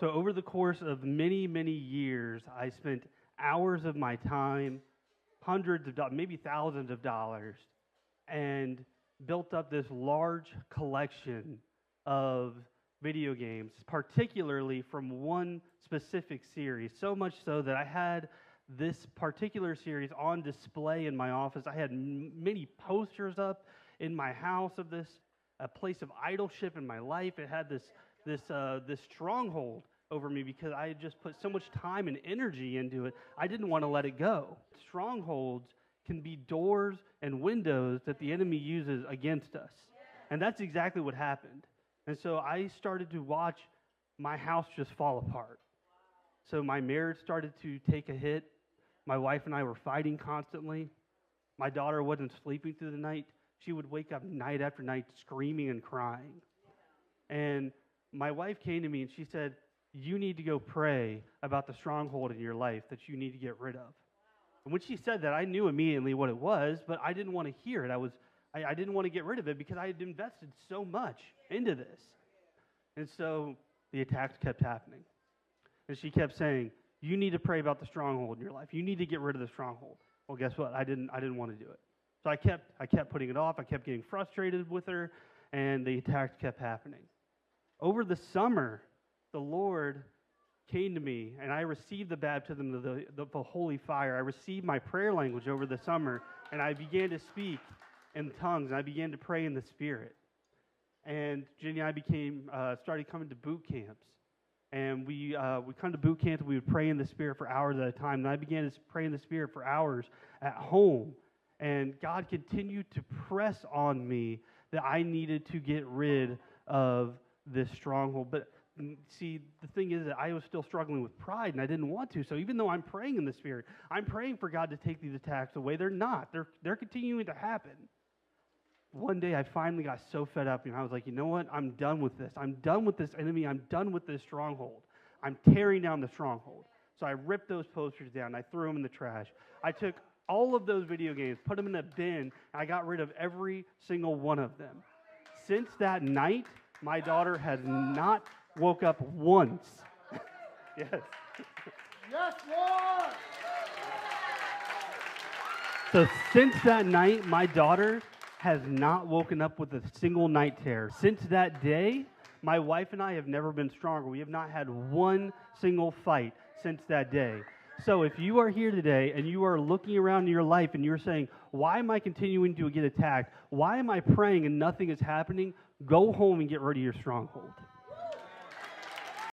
So over the course of many, many years, I spent hours of my time, hundreds of dollars, maybe thousands of dollars, and built up this large collection of video games, particularly from one specific series. So much so that I had this particular series on display in my office. I had many posters up in my house of this, a place of idolship in my life. It had this stronghold over me because I had just put so much time and energy into it. I didn't want to let it go. Strongholds can be doors and windows that the enemy uses against us. And that's exactly what happened. And so I started to watch my house just fall apart. So my marriage started to take a hit. My wife and I were fighting constantly. My daughter wasn't sleeping through the night. She would wake up night after night screaming and crying. And my wife came to me and she said, "You need to go pray about the stronghold in your life that you need to get rid of." And when she said that, I knew immediately what it was, but I didn't want to hear it. I didn't want to get rid of it because I had invested so much into this. And so the attacks kept happening. And she kept saying, "You need to pray about the stronghold in your life. You need to get rid of the stronghold." Well, guess what? I didn't want to do it. So I kept putting it off. I kept getting frustrated with her, and the attacks kept happening. Over the summer, the Lord came to me, and I received the baptism of the holy fire. I received my prayer language over the summer, and I began to speak in tongues, and I began to pray in the Spirit. And Jenny and I started coming to boot camps. And we come to boot camps, and we would pray in the Spirit for hours at a time. And I began to pray in the Spirit for hours at home. And God continued to press on me that I needed to get rid of this stronghold. But see, the thing is that I was still struggling with pride, and I didn't want to. So even though I'm praying in the Spirit, I'm praying for God to take these attacks away. They're not. They're continuing to happen. One day I finally got so fed up, and I was like, you know what? I'm done with this. I'm done with this enemy. I'm done with this stronghold. I'm tearing down the stronghold. So I ripped those posters down. I threw them in the trash. I took all of those video games, put them in a bin, and I got rid of every single one of them. Since that night, my daughter has not woke up once. Yes. Yes, Lord! So since that night, my daughter has not woken up with a single night terror. Since that day, my wife and I have never been stronger. We have not had one single fight since that day. So if you are here today and you are looking around in your life and you're saying, why am I continuing to get attacked? Why am I praying and nothing is happening? Go home and get rid of your stronghold.